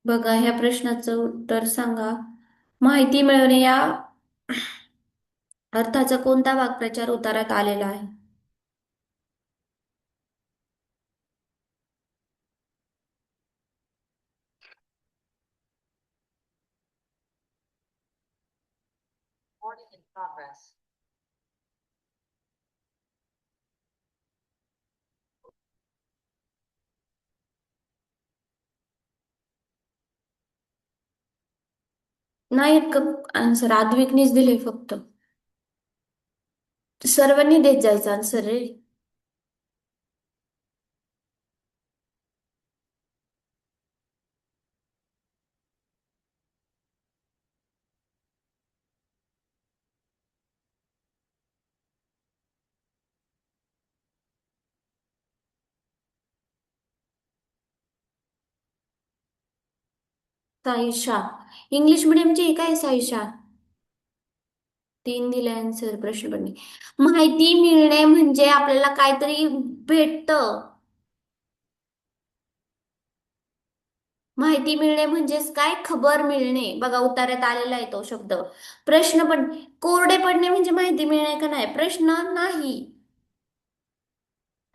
बघा, ह्या प्रश्नाचं उत्तर सांगा. माहिती मिळवणे या अर्थाचा कोणता वाक्प्रचार उतारात आलेला आहे? नाहीत का आन्सर? आद्विकनीच दिले फक्त. सर्वांनी देत जायचं आन्सर रे. साईशा. इंग्लिश मिडियमची आहे काय साईशा? तीन दिले आन्सर प्रश्न पडणे. माहिती मिळणे म्हणजे आपल्याला काहीतरी भेटतं. माहिती मिळणे म्हणजेच काय? खबर मिळणे. बघा, उतार्यात आलेला आहे तो शब्द. प्रश्न पण कोरडे पडणे म्हणजे माहिती मिळणे का नाही? प्रश्न नाही.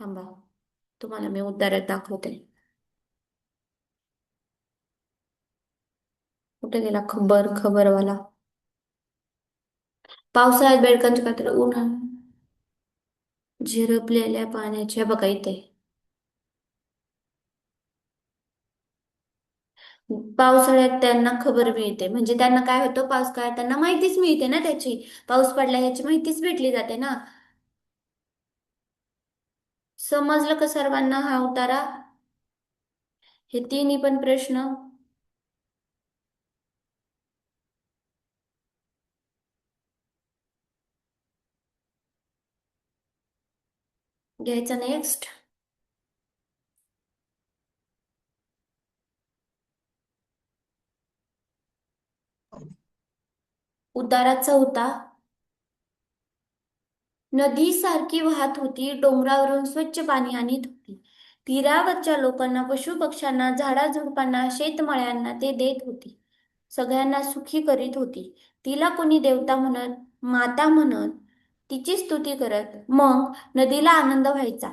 थांबा, तुम्हाला मी उतार्यात दाखवते. कुठे गेला खबर खबरवाला? पावसाळ्यात बेडकांच्या कातडी उन्हाळ झिरपलेल्या पाण्याच्या, बघा इथे. पावसाळ्यात त्यांना खबर मिळते म्हणजे त्यांना काय होतं, पावसाळ्यात त्यांना माहितीच मिळते ना त्याची. पाऊस पडला याची माहितीच भेटली जाते ना. समजलं का सर्वांना हा उतारा? हे तिन्ही पण प्रश्न घ्यायचा नेक्स्ट. उताराचा होता. नदी सारखी वाहत होती, डोंगरावरून स्वच्छ पाणी आणत होती. तीरावरच्या लोकांना, पशुपक्ष्यांना, झाडाझुडपांना, शेतमळ्यांना ते देत होती. सगळ्यांना सुखी करीत होती. तिला कोणी देवता म्हणत, माता म्हणत, तिची स्तुती करत. मग नदीला आनंद व्हायचा.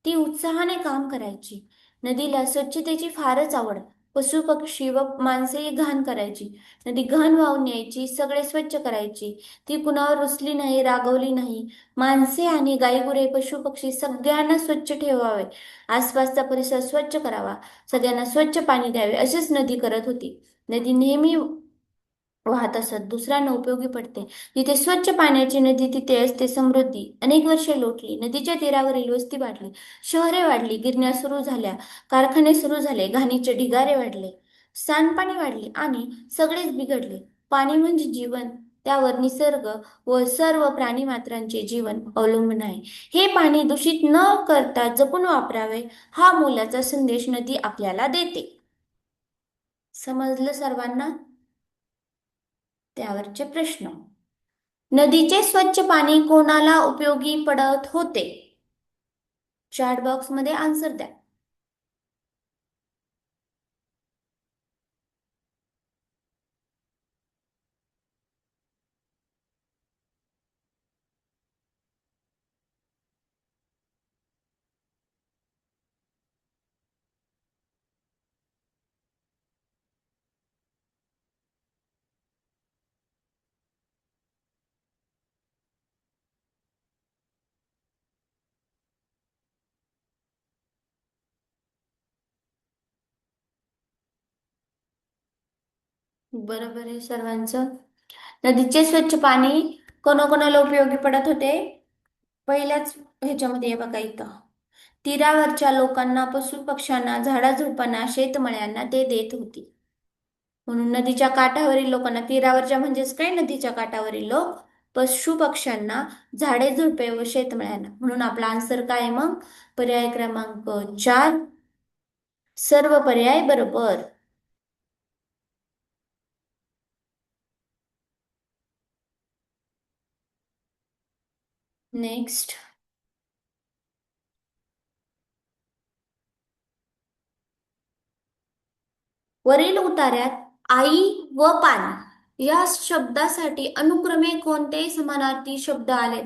ती उत्साहाने काम करायची. नदीला स्वच्छतेची फारच आवड. पशुपक्षी व माणसेही घाण करायची. नदी घाण वाहून न्यायची, सगळे स्वच्छ करायची. ती कुणावर रुसली नाही, रागवली नाही. माणसे आणि गाईगुरे, पशुपक्षी सगळ्यांना स्वच्छ ठेवावे. आसपासचा परिसर स्वच्छ करावा. सगळ्यांना स्वच्छ पाणी द्यावे. अशीच नदी करत होती. नदी नेहमी वाहत असत, दुसऱ्यांना उपयोगी पडते. जिथे स्वच्छ पाण्याची नदी तिथे असते समृद्धी. अनेक वर्षे लोटली. नदीच्या तीरावरील वस्ती वाढली. शहरे वाढली. गिरण्या सुरू झाल्या. कारखाने सुरू झाले. घाणीचे ढिगारे वाढले. सांडपाणी वाढले आणि सगळेच बिघडले. पाणी म्हणजे जीवन. त्यावर निसर्ग व सर्व प्राणीमात्रांचे जीवन अवलंबून आहे. हे पाणी दूषित न करता जपून वापरावे, हा मोलाचा संदेश नदी आपल्याला देते. समजलं सर्वांना? त्यावरचे प्रश्न. नदीचे स्वच्छ पाणी कोणाला उपयोगी पडत होते? चॅट बॉक्स मध्ये आन्सर द्या. बरोबर आहे सर्वांचं. नदीचे स्वच्छ पाणी कोणाकोणाला उपयोगी पडत होते? पहिल्याच ह्याच्यामध्ये हे बघा इथं. तीरावरच्या लोकांना, पशुपक्ष्यांना, झाडाझुडपांना, शेतमळ्यांना ते देत होती. म्हणून नदीच्या काठावरील लोकांना, तीरावरच्या म्हणजेच काय, नदीच्या काठावरील लोक, पशुपक्ष्यांना, झाडे झुडपे व शेतमळ्यांना. म्हणून आपला आन्सर काय आहे मग? पर्याय क्रमांक 4, सर्व पर्याय बरोबर. नेक्स्ट. वरील उतार्यात आई व पाणी या शब्दासाठी अनुक्रमे कोणते समानार्थी शब्द आले?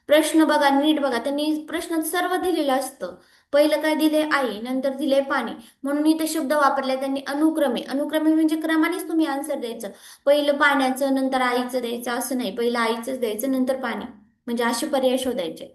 प्रश्न बघा, नीट बघा. त्यांनी प्रश्नात सर्व दिलेलं असतं. पहिलं काय दिले? आई, नंतर दिले पाणी. म्हणून इथे शब्द वापरले त्यांनी अनुक्रमे. अनुक्रमे म्हणजे क्रमानेच तुम्ही आन्सर द्यायचं. पहिलं पाण्याचं, नंतर आईचं द्यायचं असं नाही. पहिलं आईचंच द्यायचं, नंतर पाणी. म्हणजे असे पर्याय शोधायचे.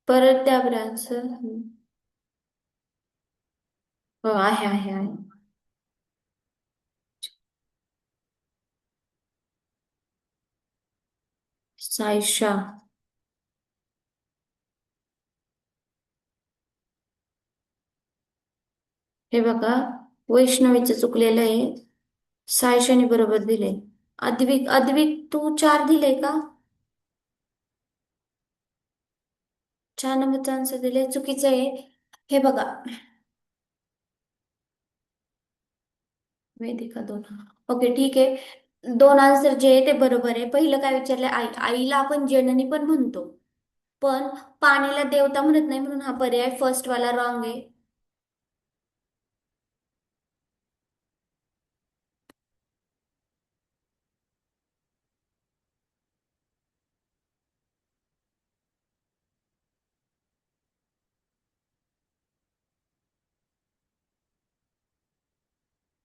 परत त्या ब्रांचचं हो, आहे. सायशा. हे बघा, वैष्णवीचं चुकलेलं आहे. सायशाने बरोबर दिले. अद्विक, अद्विक तू 4 दिले का? 4 नंबरचा आन्सर दिले, चुकीचं आहे. हे बघा, वेदिका 2. ओके, ठीक आहे. 2 आन्सर जे आहे ते बरोबर आहे. पहिलं काय विचारलं? आई. आईला आपण जननी पण म्हणतो, पण पाणीला देवता म्हणत नाही, म्हणून हा पर्याय फर्स्ट वाला रॉंग आहे.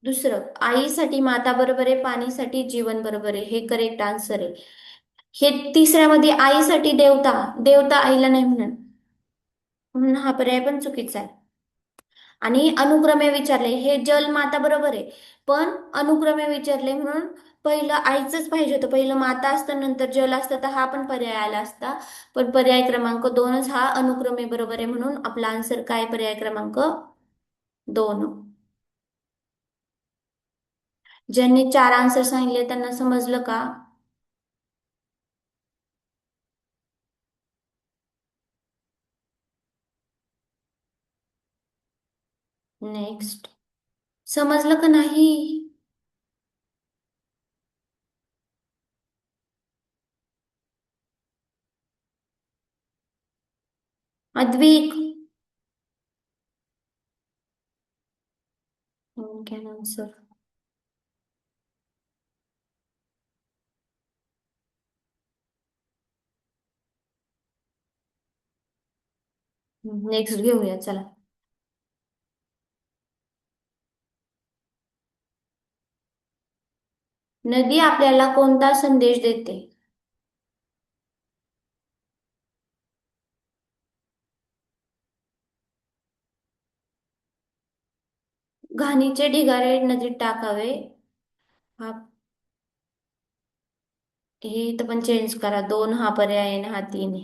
दुसरं, आईसाठी माता बरोबर आहे, पाणीसाठी जीवन बरोबर आहे, हे करेक्ट आन्सर आहे. हे तिसऱ्यामध्ये आईसाठी देवता, देवता आईला नाही म्हणत, म्हणून हा पर्याय पण चुकीचा आहे. आणि अनुक्रमे विचारले, हे जल माता बरोबर आहे, पण अनुक्रमे विचारले म्हणून पहिलं आईचंच पाहिजे होतं. पहिलं माता असतं, नंतर जल असतं, तर हा पण पर्याय आला असता. पण पर्याय क्रमांक 2च हा अनुक्रमे बरोबर आहे, म्हणून आपला आन्सर काय? पर्याय क्रमांक 2. ज्यांनी 4 आन्सर सांगितले त्यांना समजलं का? नेक्स्ट. समजलं का नाही? अद्विक. Can answer. नेक्स्ट घेऊया चला. नदी आपल्याला कोणता संदेश देते? घाणीचे ढिगारे नदीत टाकावे. हा, हे तर पण चेंज करा. 2 हा पर्याय आहे आणि हा 3 आहे.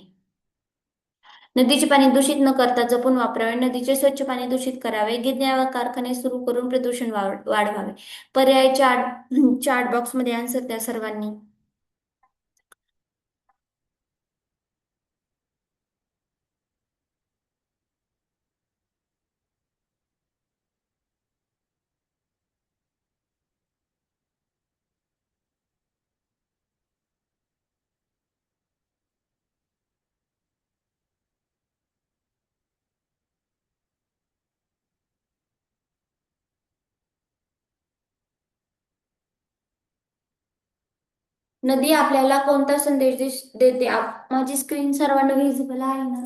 नदीचे पाणी दूषित न करता जपून वापरावे. नदीचे स्वच्छ पाणी दूषित करावे. गिरण्या व कारखाने सुरू करून प्रदूषण वाढवावे. पर्याय चार्ट चार्ट बॉक्स मध्ये आन्सर द्या सर्वांनी. नदी आपल्याला कोणता संदेश देते? माझी स्क्रीन सर्वांना व्हिजिबल आहे ना?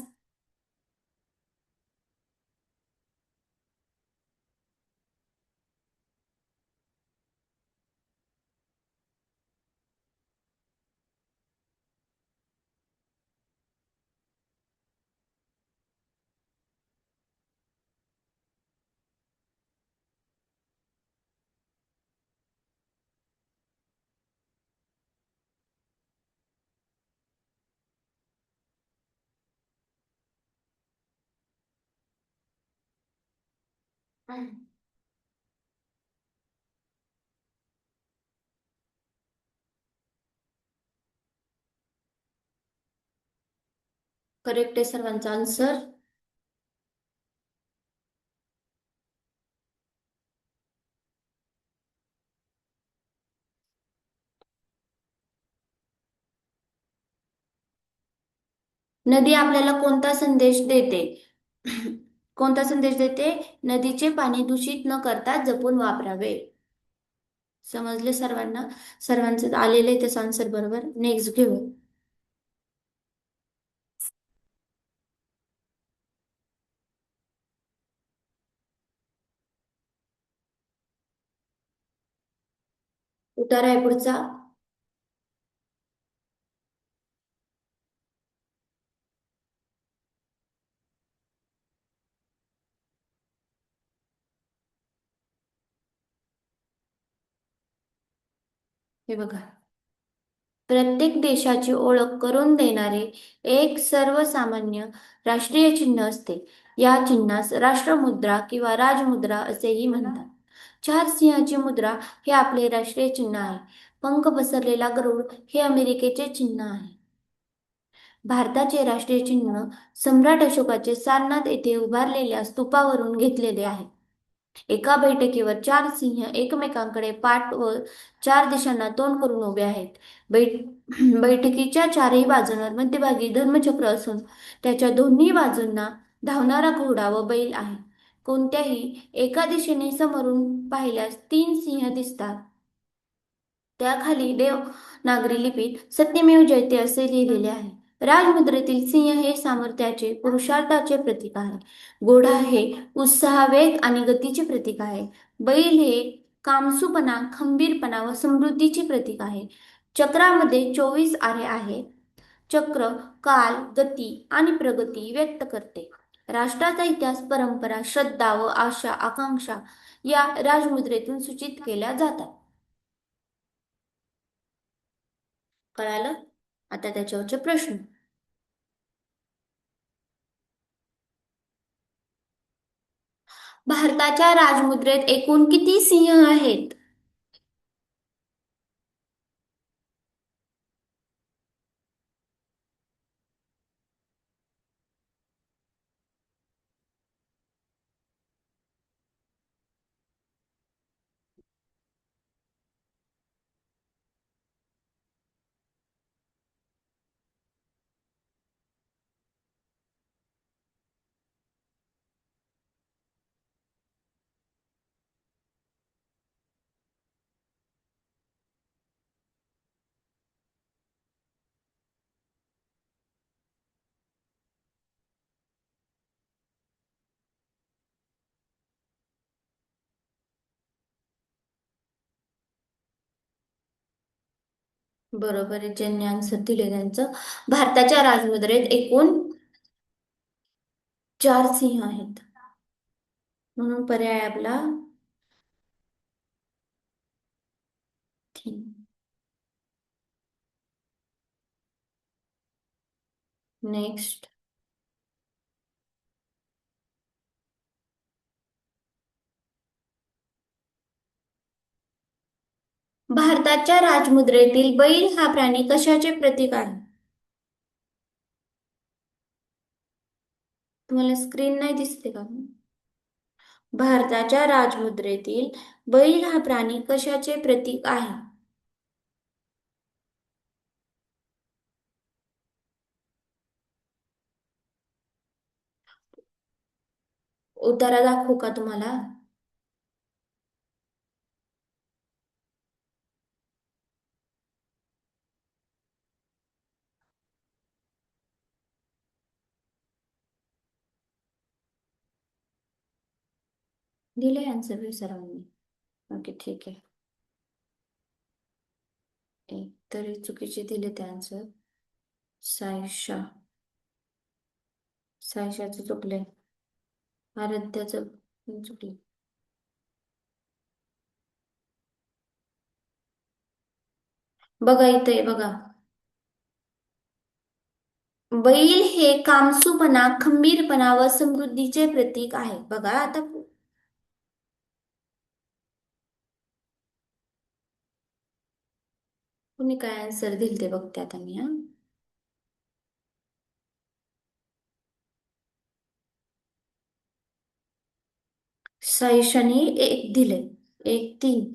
करेक्ट आहे सर्वांचा आन्सर. नदी आपल्याला कोणता संदेश देते? कोणता संदेश देते? नदीचे पाणी दूषित न करता जपून वापरावे. समजले सर्वांना? सर्वांचं आलेलं आहे त्याचा आन्सर बरोबर. नेक्स्ट घेऊ. उतारा आहे पुढचा. हे बघा. प्रत्येक देशाची ओळख करून देणारे एक सर्वसामान्य राष्ट्रीय चिन्ह असते. या चिन्हास राष्ट्रमुद्रा किंवा राजमुद्रा असेही म्हणतात. चार सिंहाची मुद्रा हे आपले राष्ट्रीय चिन्ह आहे. पंख पसरलेला गरुड हे अमेरिकेचे चिन्ह आहे. भारताचे राष्ट्रीय चिन्ह सम्राट अशोकाचे सारनाथ येथे उभारलेल्या स्तूपावरून घेतलेले आहे. एका बैठकीवर चार सिंह एकमेकांकडे पाठ व चार दिशांना तोंड करून उभे आहेत. बैठ बैठकीच्या चारही बाजूंवर मध्यभागी धर्मचक्र असून त्याच्या दोन्ही बाजूंना धावणारा घोडा व बैल आहे. कोणत्याही एका दिशेने समोरून पाहिल्यास तीन सिंह दिसतात. त्याखाली देवनागरी लिपीत सत्यमेव जयते असे लिहिलेले आहे. राजमुद्रेतील सिंह हे सामर्थ्याचे, पुरुषार्थाचे प्रतीक आहे. घोडा हे उत्साह, वेग आणि गतीचे प्रतीक आहे. बैल हे कामसूपणा, खंबीरपणा व समृद्धीचे प्रतीक आहे. चक्रामध्ये 24 आरे आहे. चक्र काल, गती आणि प्रगती व्यक्त करते. राष्ट्राचा इतिहास, परंपरा, श्रद्धा व आशा, आकांक्षा या राजमुद्रेतून सूचित केल्या जातात. कळालं? आता त्याच्यावरचे प्रश्न. भारताच्या राजमुद्रेत एकूण किती सिंह आहेत? बरोबर आहे, ज्यांनी आन्सर दिले त्यांचं. भारताच्या राजमुद्रेत एकूण चार सिंह आहेत. म्हणून पर्याय आपला तीन. नेक्स्ट. भारताच्या राजमुद्रेतील बैल हा प्राणी कशाचे प्रतीक आहे? तुम्हाला स्क्रीन नाही दिसते का? भारताच्या राजमुद्रेतील बैल हा प्राणी कशाचे प्रतीक आहे? उतारा दाखवू का तुम्हाला? दिले आन्सर सर्वांनी? ओके, ठीक आहे. एक तरी चुकीचे दिले ते आन्सर. सायशा. सायशाचं चुकले. आराध्याचं पण चुकले. बघा इथे बघा. बैल हे कामसूपणा, खंबीरपणा व समृद्धीचे प्रतीक आहे. बघा आता. तुम्ही काय आन्सर दिल ते बघते आता मी हा. साईशानी एक दिले, एक तीन.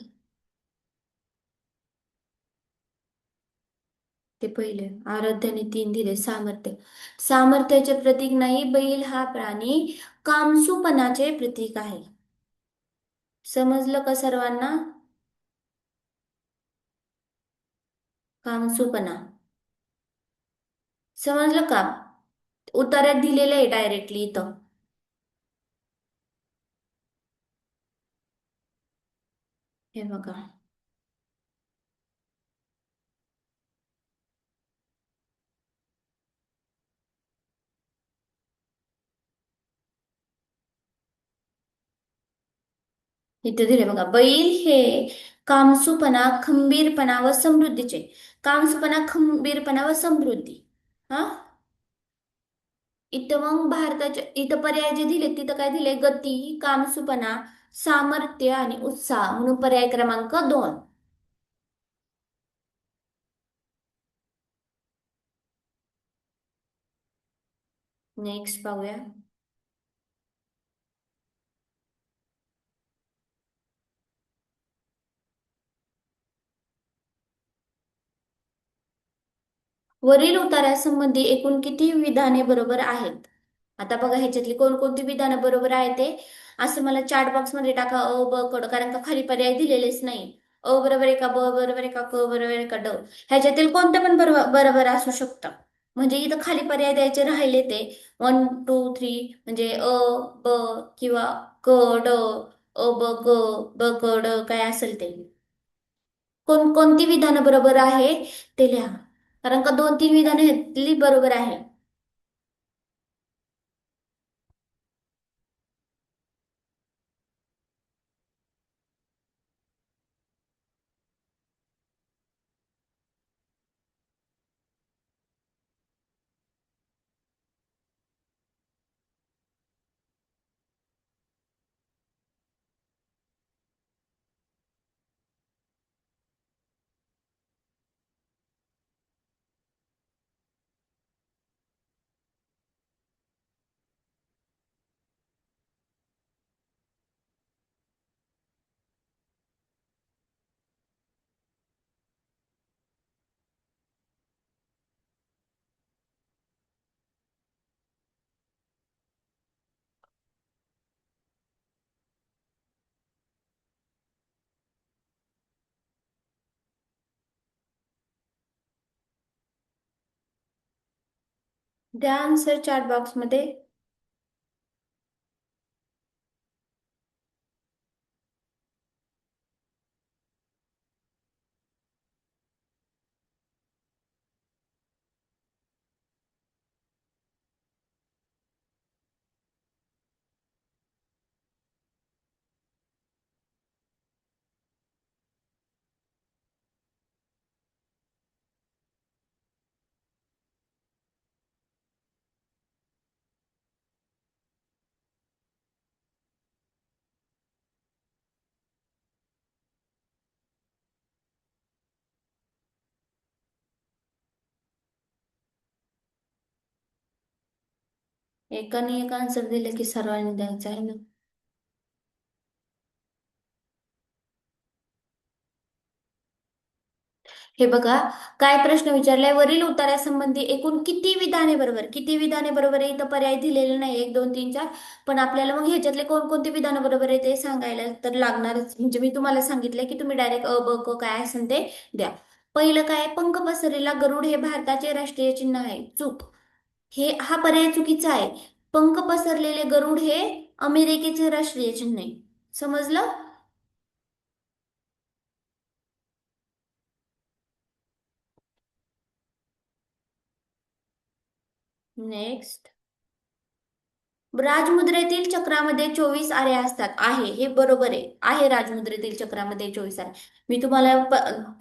ते पहिले. आराध्याने तीन दिले. सामर्थ्य. सामर्थ्याचे प्रतीक नाही, बैल हा प्राणी कामसूपणाचे प्रतीक आहे. समजलं का सर्वांना? कामसूपणा समजलं का? उत्तरात दिलेलं आहे डायरेक्टली इथं. हे बघा. इथे दिले बघा. बैल हे कामसूपणा, खंबीरपणा व समृद्धीचे. कामसूपणा, खंबीरपणा व समृद्धी. हा. इथं मग भारताच्या इथं पर्याय जे दिले तिथं काय दिले? गती, कामसूपणा, सामर्थ्य आणि उत्साह म्हणून पर्याय क्रमांक दोन. नेक्स्ट पाहूया. वरील उतारासंबंधी एकूण किती विधाने बरोबर आहेत? आता बघा ह्याच्यातली कोणकोणती विधानं बरोबर आहे ते असं मला चॅट बॉक्स मध्ये टाका. अ ब कड, कारण का खाली पर्याय दिलेलेच नाही. अ बरोबर आहे का, ब बरोबर आहे का, क बरोबर आहे का, ड. ह्याच्यातील कोणतं पण बरोबर बरोबर असू शकतं. म्हणजे इथं खाली पर्याय द्यायचे राहिले ते 1 2 3, म्हणजे अ, ब किंवा क, ड, अ ब क, ब क ड काय असेल ते. कोणती विधानं बरोबर आहे ते लिहा. कारण का 2 3 विधानं ह्यातली बरोबर आहे. द्या आन्सर चॅट बॉक्स मध्ये. एकाने एक आन्सर दिले की सर्वांनी द्यायचं आहे ना. हे बघा. काय प्रश्न विचारलाय? वरील उत्तरासंबंधी एकूण किती विधाने बरोबर, किती विधाने बरोबर आहे इथं पर्याय दिलेले नाही 1 2 3 4. पण आपल्याला मग ह्याच्यातले कोणकोणती विधानं बरोबर आहे ते सांगायला तर लागणारच. म्हणजे मी तुम्हाला सांगितलंय की तुम्ही डायरेक्ट अ ब क काय असेल ते द्या. पहिलं काय? पंख पसरलेला गरुड हे भारताचे राष्ट्रीय चिन्ह आहे. चूक. हा पर्याय चुकीचा आहे. पंख पसरलेले गरुड हे अमेरिकेचे राष्ट्रीय चिन्ह आहे. समजलं? नेक्स्ट. राजमुद्रेतील चक्रामध्ये 24 आरे असतात. हे बरोबर आहे. राजमुद्रेतील चक्रामध्ये 24 आरे. मी तुम्हाला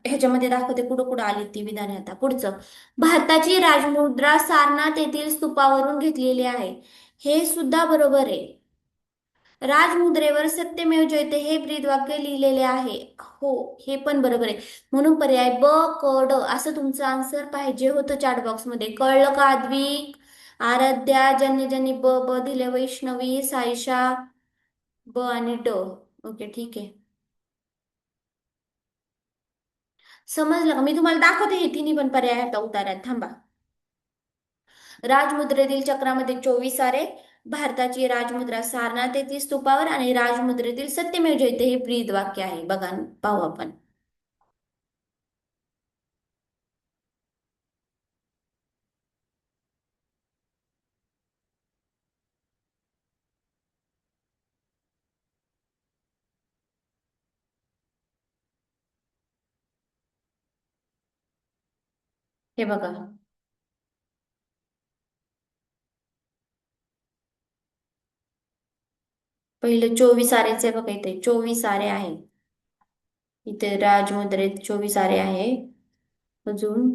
ह्याच्यामध्ये दाखवते कुठं कुठं आली ती विधाने. आता पुढचं. भारताची राजमुद्रा सारनाथ येथील स्तूपावरून घेतलेली आहे. हे सुद्धा बरोबर आहे. राजमुद्रेवर सत्यमेव जयते हे ब्रीदवाक्य लिहिलेले आहे. हो, हे पण बरोबर आहे. म्हणून पर्याय ब, क, ड असं तुमचं आन्सर पाहिजे होतं चॅट बॉक्स मध्ये. कळलं का आद्विक? आराध्या, ज्यांनी ज्यांनी ब ब दिले, वैष्णवी, सायशा, ब आणि ड. ओके, ठीक आहे. समजलं का? मी तुम्हाला दाखवते हे तिन्ही पण पर्याय आता उतार्यात. थांबा. राजमुद्रेतील चक्रामध्ये 24 आरे, भारताची राजमुद्रा सारनाथ येथील स्तूपावर आणि राजमुद्रेतील सत्यमेव जयते हे ब्रीद वाक्य आहे. बघा, पाहू आपण. हे बघा. पहिलं 24 आरेचे बघा, इथे 24 आरे आहे. इथे राजमुद्रेत 24 आरे आहे. अजून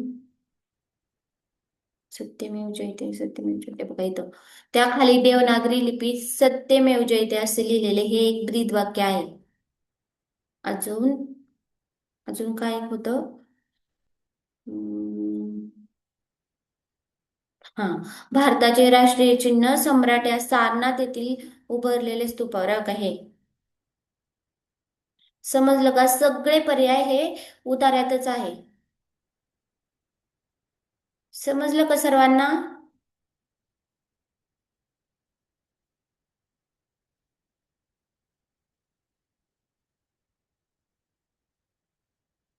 सत्यमेव जयते, सत्यमेव जयते बघा इथं. त्याखाली देवनागरी लिपीत सत्यमेव जयते असे लिहिलेले हे एक ब्रीद वाक्य आहे. अजून अजून काय होतं? हम्म, हा, भारताचे राष्ट्रीय चिन्ह सम्राट या सारनाथ येथील उभारलेले स्तूपावर आहे का हे. समजलं का? सगळे पर्याय हे उतार्यातच आहे. समजलं का सर्वांना?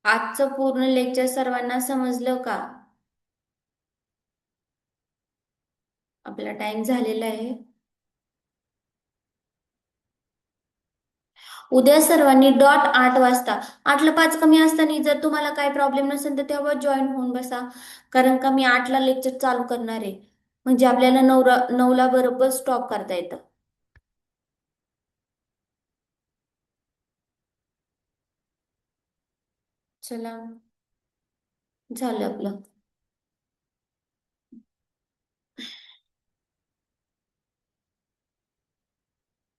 आजचं पूर्ण लेक्चर सर्वांना समजलं का? आपला टाइम झालेला आहे. उद्या सर्वांनी डॉट 8 वाजता, 8ला 5 कमी असताना जर तुम्हाला काही प्रॉब्लेम नसेल तर तेव्हा जॉईन होऊन बसा. कारण का मी 8ला लेक्चर चालू करणार आहे. म्हणजे आपल्याला 9ला बरोबर स्टॉप करता येतं. चला, झालं आपलं.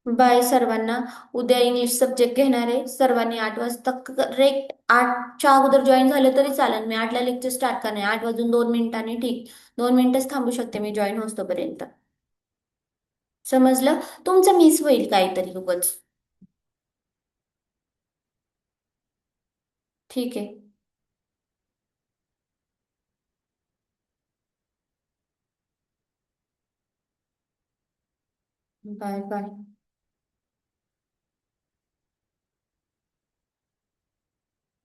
बाय सर्वांना. उद्या इंग्लिश सब्जेक्ट घेणार आहे. सर्वांनी 8 वाजता करेक्ट, 8च्या अगोदर जॉईन झालं तरी चालेल. मी 8ला लेक्चर स्टार्ट करणार आहे. 8 वाजून 2 मिनिटांनी, ठीक. 2 मिनिटच थांबू शकते मी जॉईन होतोपर्यंत. समजलं? तुमचं मिस होईल काहीतरी उगाच. ठीक आहे. Bye bye.